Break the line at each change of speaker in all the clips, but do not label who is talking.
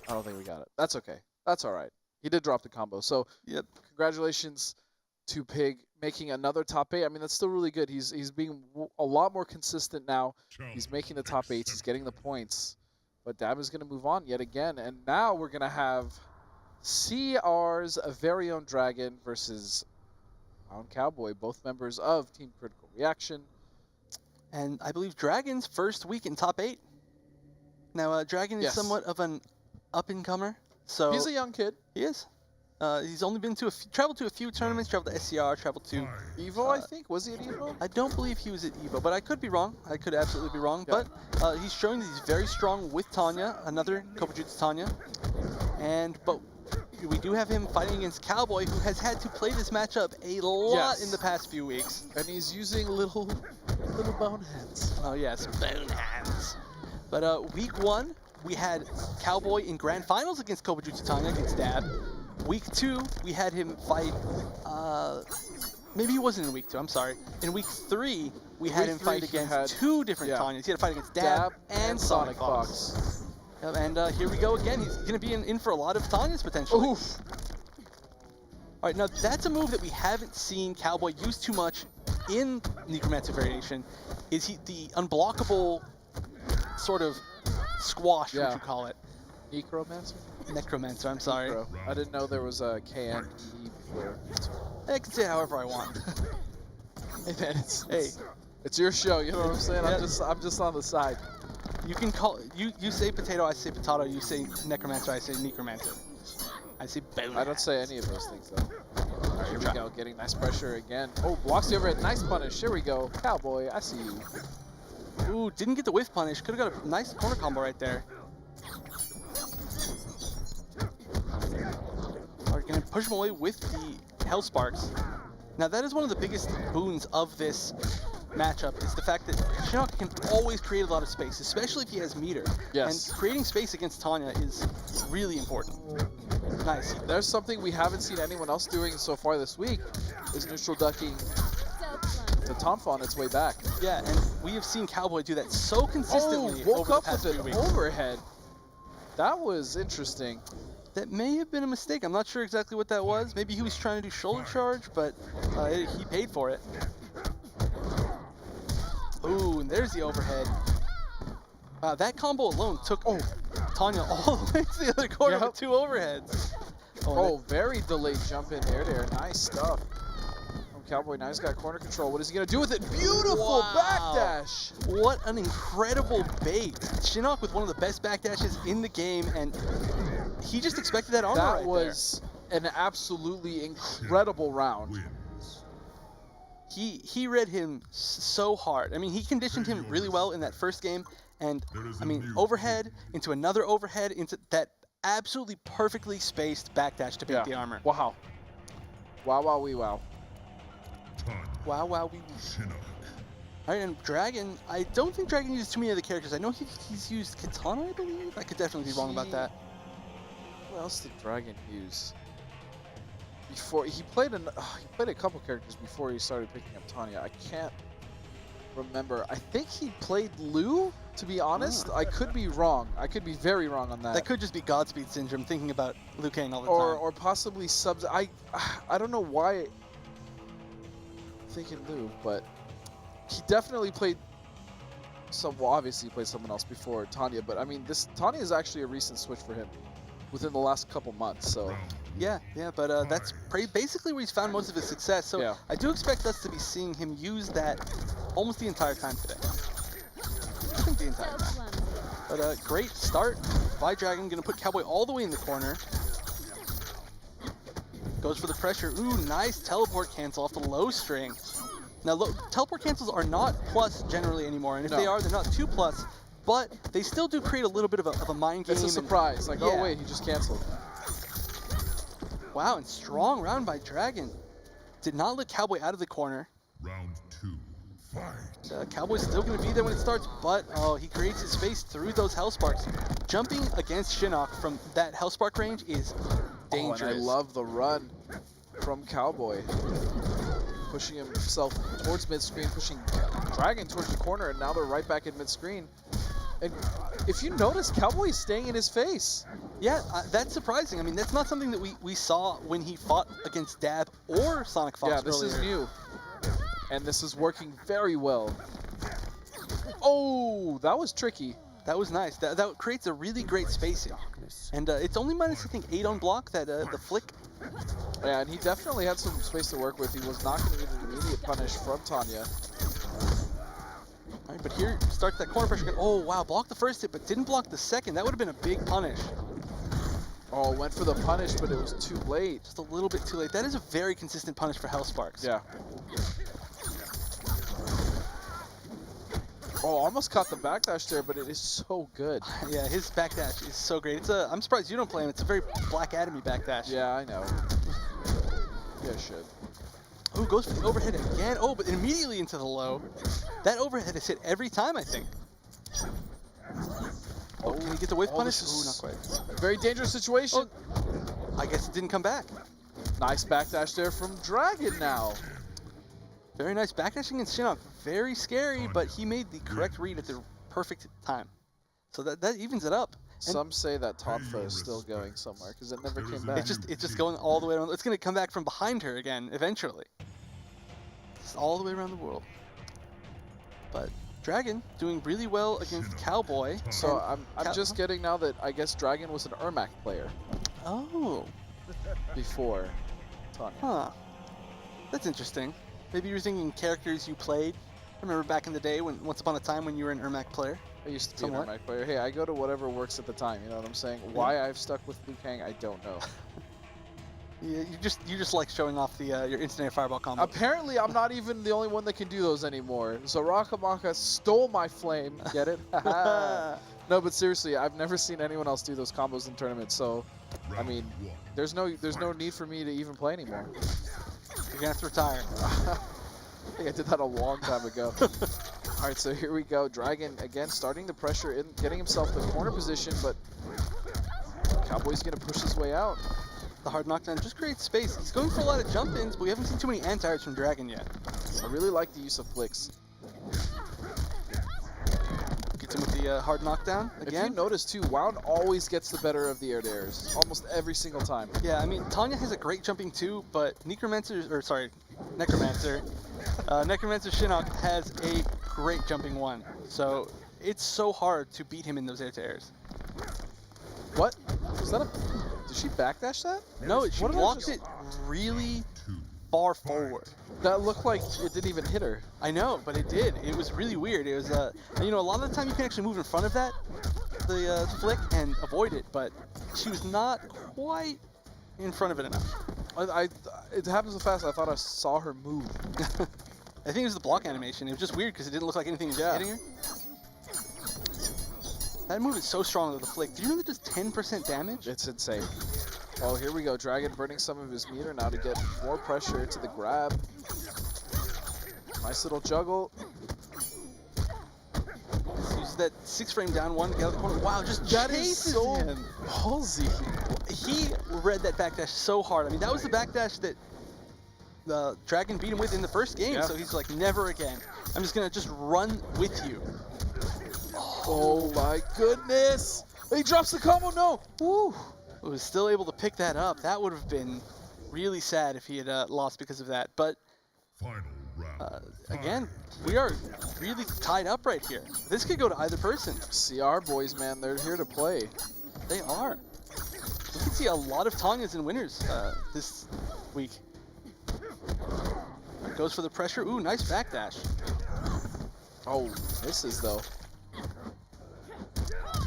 I don't think we got it. That's okay. That's all right. He did drop the combo. So
Yep.
congratulations to Pig making another top 8. I mean, that's still really good. He's being a lot more consistent now. He's making the top 8s. He's getting the points. But Dab is going to move on yet again. And now we're going to have CR's very own Dragon versus WoundCowboy, both members of Team Critical Reaction.
And I believe Dragon's first week in top 8. Now, Dragon is
Yes.
somewhat of an up-and-comer. So
He's a young kid.
He is. He's only been to traveled to a few tournaments, traveled to SCR, traveled to
Evo, I think. Was he at Evo?
I don't believe he was at Evo, but I could be wrong. I could absolutely be wrong.
Yeah.
But he's showing that he's very strong with Tanya, another Kopajutsu Tanya. But we do have him fighting against Cowboy, who has had to play this matchup a lot in the past few weeks.
And he's using little boneheads.
Oh yes, boneheads. But week 1, we had Cowboy in grand finals against Kopajutsu Tanya against Dab. Week 2, we had him fight, maybe he wasn't in week 2, I'm sorry. In week 3, we had him fight against 2 different Tanyas. He had to fight against Dab and Sonic Fox. Yep, and here we go again. He's going to be in for a lot of Tanyas potentially.
Oof.
All right, now that's a move that we haven't seen Cowboy use too much in Necromancer variation. Is the unblockable sort of squash, would you call it?
Necromancer?
Necromancer, I'm sorry.
Necro. I didn't know there was a KN before.
I can say it however I want.
Hey man, it's your show, you know what I'm saying?
Yeah.
I'm just on the side.
You can call you say potato, I say potato, you say necromancer, I say necromancer. I say bone.
I don't say any of those things though. Alright, here we go, getting nice pressure again. Oh, blocks the overhead, nice punish. Here we go. Cowboy, I see you.
Ooh, didn't get the whiff punish. Could have got a nice corner combo right there. Alright, gonna push him away with the Hell Sparks. Now that is one of the biggest boons of this matchup, is the fact that Shinnok can always create a lot of space, especially if he has meter.
Yes.
And creating space against Tanya is really important. Nice.
There's something we haven't seen anyone else doing so far this week, is neutral ducking the Tonfa on its way back.
Yeah, and we have seen Cowboy do that so consistently
woke
over
up
the past
with
few
an
weeks.
overhead. That was interesting.
That may have been a mistake. I'm not sure exactly what that was. Maybe he was trying to do shoulder charge, but he paid for it. Ooh, and there's the overhead. Wow, that combo alone took Tanya all the way to the other corner with 2 overheads.
Oh, very delayed jump in there. Nice stuff. From Cowboy, now he's got corner control. What is he going to do with it? Beautiful backdash.
What an incredible bait. Shinnok with one of the best backdashes in the game, and he just expected that armor right there.
That was an absolutely incredible round.
He read him so hard. I mean, he conditioned him really well in that first game, and I mean, overhead into another overhead into that absolutely perfectly spaced backdash to bait the armor.
Wow. Wow, wow, wee, wow.
Wow, wow, wee, wee. All right, and Dragon, I don't think Dragon uses too many other characters. I know he's used Katana, I believe. I could definitely be wrong about that.
What else did Dragon use? Before he played a couple characters before he started picking up Tanya. I can't remember. I think he played Liu, to be honest. I could be wrong. I could be very wrong on that.
That could just be Godspeed syndrome, thinking about Liu Kang all the time.
Or possibly subs. I don't know why I'm thinking Liu, but he definitely played well, obviously he played someone else before Tanya, but I mean, Tanya is actually a recent switch for him within the last couple months, so.
Yeah, but that's basically where he's found most of his success. So I do expect us to be seeing him use that almost the entire time today. I think the entire time. But great start by Dragon, gonna put Cowboy all the way in the corner. Goes for the pressure. Ooh, nice teleport cancel off the low string. Now, teleport cancels are not plus generally anymore, and if they are, they're not 2+, but they still do create a little bit of a mind game.
It's a surprise, like, oh wait, he just canceled.
Wow, and strong round by Dragon. Did not let Cowboy out of the corner.
Round 2, fight.
Cowboy's still going to be there when it starts, but he creates his space through those Hell Sparks. Jumping against Shinnok from that Hell Spark range is dangerous.
Oh, and I love the run from Cowboy. Pushing himself towards mid-screen, pushing Dragon towards the corner, and now they're right back in mid-screen. And if you notice, Cowboy is staying in his face.
Yeah, that's surprising. I mean, that's not something that we saw when he fought against Dab or Sonic Fox
Yeah, this
earlier.
is new. And this is working very well. Oh, that was tricky.
That was nice. That creates a really great spacing. And it's only minus, I think, 8 on block, that the flick.
Yeah, and he definitely had some space to work with. He was not going to get an immediate punish from Tanya.
All right, but here starts that corner pressure. Oh, wow, blocked the first hit, but didn't block the second. That would have been a big punish.
Oh, went for the punish, but it was too late.
Just a little bit too late. That is a very consistent punish for Hellsparks.
Yeah. Oh, almost caught the backdash there, but it is so good.
Yeah, his backdash is so great. I'm surprised you don't play him. It's a very Black Adam-y backdash.
Yeah, I know. Yeah, shit.
Oh, goes for the overhead again. Oh, but immediately into the low. That overhead is hit every time, I think. Oh, can he get the whiff punish? Ooh, not quite.
Very dangerous situation.
Oh, I guess it didn't come back.
Nice backdash there from Dragon now.
Very nice backdashing against Shinnok. Very scary, but he made the correct read at the perfect time. So that evens it up.
Some say that top throw is still going somewhere because it never came back.
It's just going all the way around. It's going to come back from behind her again eventually. It's all the way around the world. But Dragon doing really well against Cowboy.
So I'm just getting now that I guess Dragon was an Ermac player.
Oh.
Before Tanya.
Huh. That's interesting. Maybe you were thinking characters you played. I remember back in the day when once upon a time when you were an Ermac player.
I used to be an Ermac player. Hey, I go to whatever works at the time, you know what I'm saying? Why I've stuck with Liu Kang, I don't know.
Yeah, you just like showing off the your instant fireball combo.
Apparently, I'm not even the only one that can do those anymore. Zarakamaka stole my flame. Get it? No, but seriously, I've never seen anyone else do those combos in tournaments. So, I mean, there's no need for me to even play anymore.
You're gonna have to retire.
I think I did that a long time ago. All right, so here we go. Dragon again starting the pressure in, getting himself the corner position, but Cowboy's gonna push his way out.
The hard knockdown just creates space. He's going for a lot of jump-ins, but we haven't seen too many anti-airs from Dragon yet.
I really like the use of flicks.
Gets him with the hard knockdown again.
If you notice too, Wound always gets the better of the air-to-airs, almost every single time.
Yeah, I mean, Tanya has a great jumping too, but Necromancer Shinnok has a great jumping one. So it's so hard to beat him in those air-to-airs.
What? Was that a... Did she backdash that?
No, she blocked it really far forward.
That looked like it didn't even hit her.
I know, but it did. It was really weird. It was, you know, a lot of the time you can actually move in front of that, the flick, and avoid it, but she was not quite in front of it enough.
It happens so fast, I thought I saw her move.
I think it was the block animation. It was just weird because it didn't look like anything was hitting her. That move is so strong with the flick. Do you know that does 10% damage?
It's insane. Oh, here we go. Dragon burning some of his meter now to get more pressure to the grab. Nice little juggle.
Uses that 6-frame down one, get out of the corner. Wow, just chases him.
Ballsy.
He read that backdash so hard. I mean, that was the backdash that the Dragon beat him with in the first game.
Yeah.
So he's like, never again. I'm just going to just run with you.
Oh my goodness! He drops the combo, no! Woo!
He was still able to pick that up. That would have been really sad if he had lost because of that. But again, we are really tied up right here. This could go to either person.
CR boys, man, they're here to play.
They are. We can see a lot of Tanyas and winners this week. Goes for the pressure. Ooh, nice backdash.
Oh, misses though.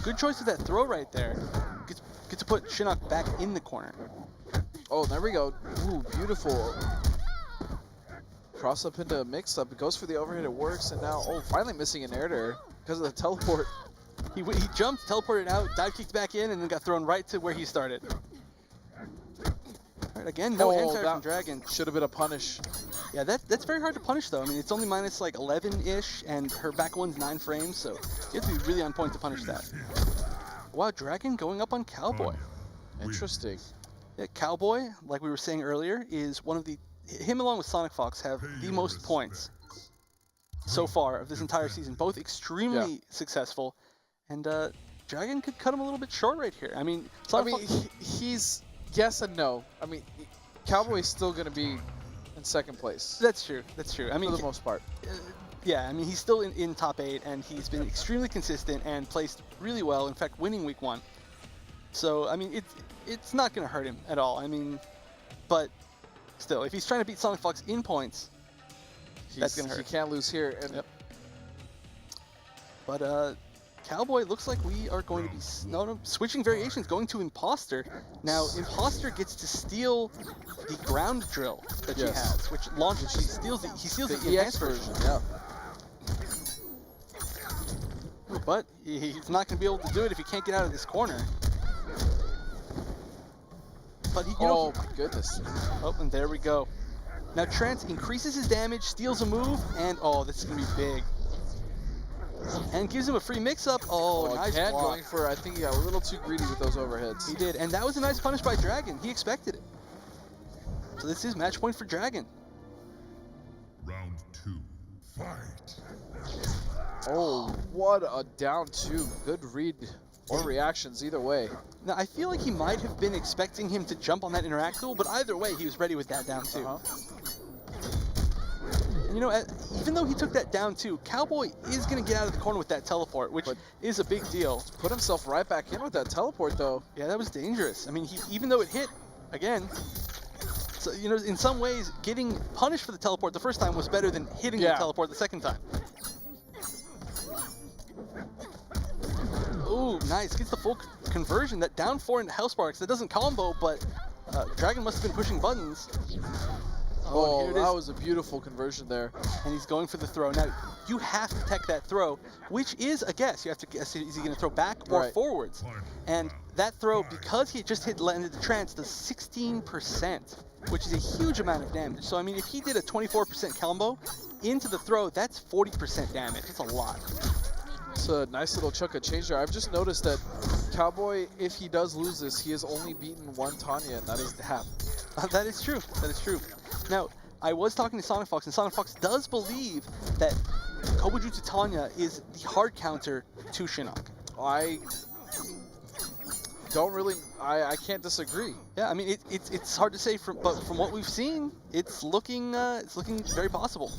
Good choice of that throw right there. Get to put Shinnok back in the corner.
Oh, there we go. Ooh, beautiful. Cross up into a mix-up. It goes for the overhead. It works. And now, oh, finally missing an air-to-air because of the teleport.
He jumped, teleported out, dive kicked back in, and then got thrown right to where he started. All right, again, no anti from Dragon.
Should have been a punish.
Yeah, that's very hard to punish, though. I mean, it's only minus like 11-ish, and her back one's 9 frames, so you have to be really on point to punish that. Wow, Dragon going up on Cowboy.
Interesting.
Yeah, Cowboy, like we were saying earlier, is one of the... Him along with Sonic Fox have the most points so far of this entire season. Both extremely successful, And Dragon could cut him a little bit short right here. I mean, Sonic Fox,
he's yes and no. I mean, Cowboy's still going to be in second place.
that's true. That's true. I mean,
for the most part.
yeah, I mean, he's still in top 8, and he's been extremely consistent and placed really well. In fact, winning week 1. So, I mean, it's not going to hurt him at all. I mean, but still, if he's trying to beat Sonic Fox in points, that's going to hurt.
He can't lose here. And
Yep. But Cowboy looks like we are going to be switching variations, going to Imposter. Now, Imposter gets to steal the ground drill that she has, which launches. He steals the EX version.
Yeah.
But he's not going to be able to do it if he can't get out of this corner. But you know,
my goodness.
Oh, and there we go. Now Trance increases his damage, steals a move, and oh, this is going to be big. And gives him a free mix-up. Oh, nice
again,
block.
going for, I think he got a little too greedy with those overheads.
He did, and that was a nice punish by Dragon. He expected it. So this is match point for Dragon.
Round 2, fight.
Oh, what a down 2. Good read or reactions either way.
Now, I feel like he might have been expecting him to jump on that interactable, but either way, he was ready with that down 2. And you know, even though he took that down 2, Cowboy is going to get out of the corner with that teleport, which is a big deal.
Put himself right back in with that teleport, though.
Yeah, that was dangerous. I mean, even though it hit, again, so, you know, in some ways, getting punished for the teleport the first time was better than hitting the teleport the second time. Ooh, nice. Gets the full conversion. That down 4 into Hell Sparks. That doesn't combo, but Dragon must have been pushing buttons.
Oh, that was a beautiful conversion there.
And he's going for the throw. Now, you have to tech that throw, which is a guess. You have to guess, is he going to throw back or forwards? And that throw, because he just landed the trance, does 16%, which is a huge amount of damage. So, I mean, if he did a 24% combo into the throw, that's 40% damage. That's a lot.
It's a nice little chunk of change there. I've just noticed that Cowboy, if he does lose this, he has only beaten one Tanya, and that is Dab.
That is true. That is true. Now, I was talking to Sonic Fox, and Sonic Fox does believe that Kobujutsu Tanya is the hard counter to Shinnok.
I don't really, I can't disagree.
Yeah, I mean, it's hard to say, but from what we've seen, it's looking very possible.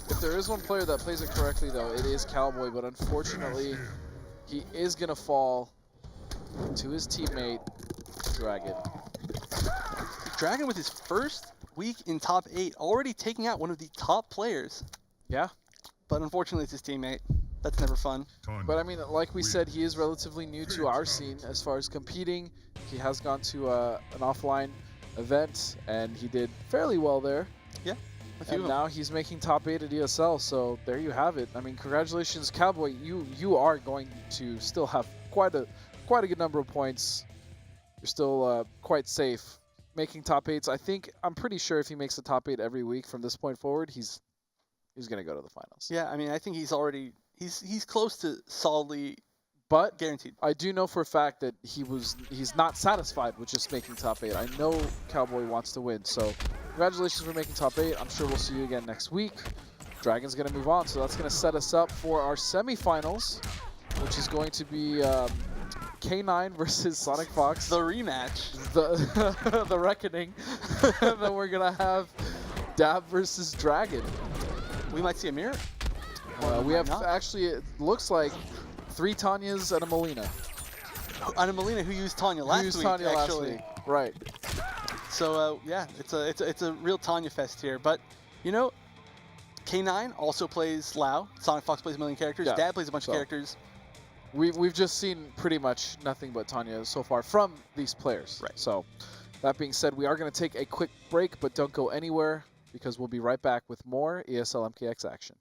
If there is one player that plays it correctly, though, it is Cowboy, but unfortunately, he is going to fall to his teammate, Dragon.
Dragon with his first week in top 8, already taking out one of the top players.
Yeah.
But unfortunately, it's his teammate. That's never fun.
But I mean, like we said, he is relatively new to our scene as far as competing. He has gone to an offline event, and he did fairly well there.
Yeah.
And now he's making top 8 at ESL, so there you have it. I mean, congratulations, Cowboy. You are going to still have quite a good number of points. You're still quite safe. Making top 8s, I'm pretty sure if he makes the top 8 every week from this point forward, he's going to go to the finals.
Yeah, I mean, I think he's close to solidly,
but
guaranteed.
I do know for a fact that he's not satisfied with just making top 8. I know Cowboy wants to win, so congratulations for making top 8. I'm sure we'll see you again next week. Dragon's going to move on, so that's going to set us up for our semifinals, which is going to be K9 versus Sonic Fox.
The rematch.
The reckoning. And then we're going to have Dab versus Dragon.
We might see a mirror.
We have actually, it looks like 3 Tanyas and a Melina.
And a Melina who used Tanya last week, actually.
Right.
So yeah, it's a real Tanya fest here. But you know, K9 also plays Lao. Sonic Fox plays a million characters. Dad plays a bunch of characters.
We've just seen pretty much nothing but Tanya so far from these players.
Right.
So that being said, we are going to take a quick break, but don't go anywhere because we'll be right back with more ESL MKX action.